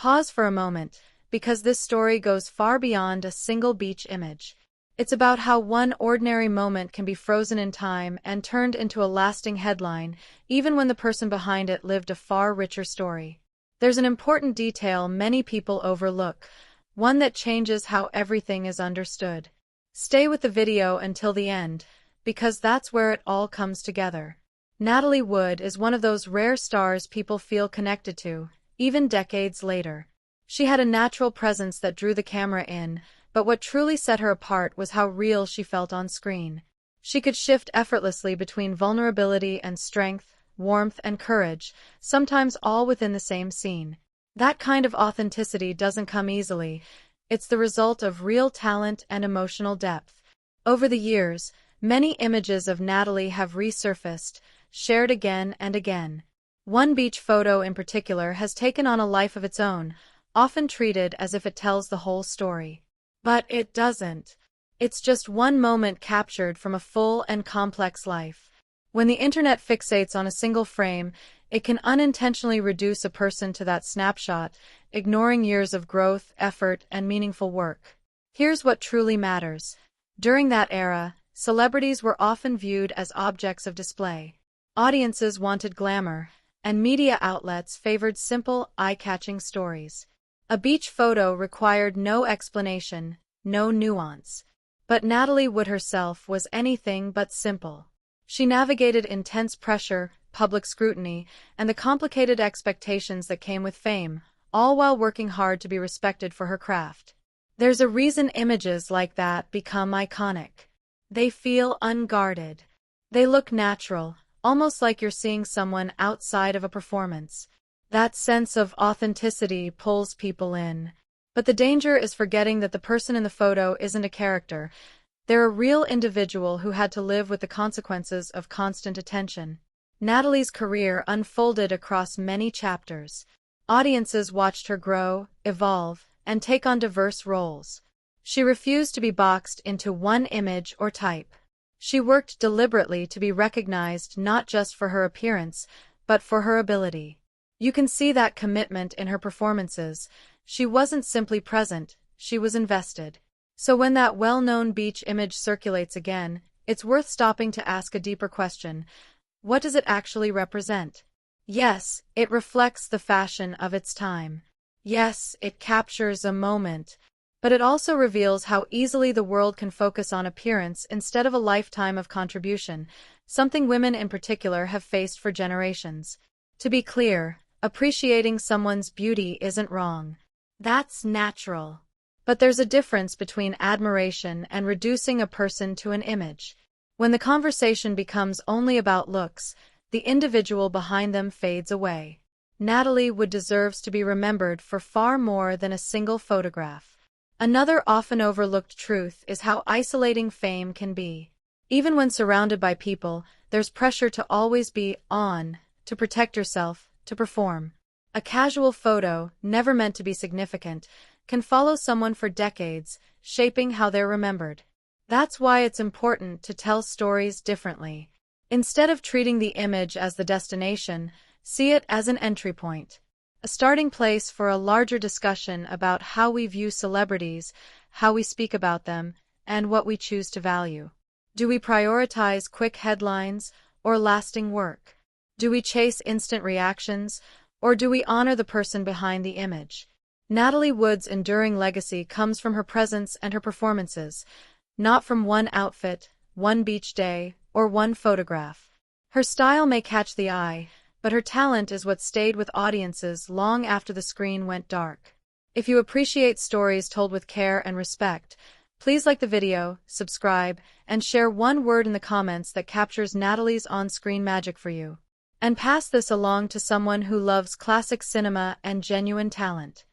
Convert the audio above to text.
Pause for a moment, because this story goes far beyond a single beach image. It's about how one ordinary moment can be frozen in time and turned into a lasting headline, even when the person behind it lived a far richer story. There's an important detail many people overlook, one that changes how everything is understood. Stay with the video until the end, because that's where it all comes together. Natalie Wood is one of those rare stars people feel connected to, even decades later. She had a natural presence that drew the camera in, but what truly set her apart was how real she felt on screen. She could shift effortlessly between vulnerability and strength, warmth and courage, sometimes all within the same scene. That kind of authenticity doesn't come easily. It's the result of real talent and emotional depth. Over the years, many images of Natalie have resurfaced, shared again and again. One beach photo in particular has taken on a life of its own, often treated as if it tells the whole story. But it doesn't. It's just one moment captured from a full and complex life. When the internet fixates on a single frame, it can unintentionally reduce a person to that snapshot, ignoring years of growth, effort, and meaningful work. Here's what truly matters. During that era, celebrities were often viewed as objects of display. Audiences wanted glamour, and media outlets favored simple, eye-catching stories. A beach photo required no explanation, no nuance. But Natalie Wood herself was anything but simple. She navigated intense pressure, public scrutiny, and the complicated expectations that came with fame, all while working hard to be respected for her craft. There's a reason images like that become iconic. They feel unguarded. They look natural, almost like you're seeing someone outside of a performance. That sense of authenticity pulls people in. But the danger is forgetting that the person in the photo isn't a character. They're a real individual who had to live with the consequences of constant attention. Natalie's career unfolded across many chapters. Audiences watched her grow, evolve, and take on diverse roles. She refused to be boxed into one image or type. She worked deliberately to be recognized not just for her appearance, but for her ability. You can see that commitment in her performances. She wasn't simply present, she was invested. So when that well-known beach image circulates again, it's worth stopping to ask a deeper question. What does it actually represent? Yes, it reflects the fashion of its time. Yes, it captures a moment. But it also reveals how easily the world can focus on appearance instead of a lifetime of contribution, something women in particular have faced for generations. To be clear, appreciating someone's beauty isn't wrong. That's natural. But there's a difference between admiration and reducing a person to an image. When the conversation becomes only about looks, the individual behind them fades away. Natalie Wood deserves to be remembered for far more than a single photograph. Another often overlooked truth is how isolating fame can be. Even when surrounded by people, there's pressure to always be on, to protect yourself, to perform. A casual photo, never meant to be significant, can follow someone for decades, shaping how they're remembered. That's why it's important to tell stories differently. Instead of treating the image as the destination, see it as an entry point. A starting place for a larger discussion about how we view celebrities, how we speak about them, and what we choose to value. Do we prioritize quick headlines or lasting work? Do we chase instant reactions, or do we honor the person behind the image? Natalie Wood's enduring legacy comes from her presence and her performances, not from one outfit, one beach day, or one photograph. Her style may catch the eye, but her talent is what stayed with audiences long after the screen went dark. If you appreciate stories told with care and respect, please like the video, subscribe, and share one word in the comments that captures Natalie's on-screen magic for you. And pass this along to someone who loves classic cinema and genuine talent.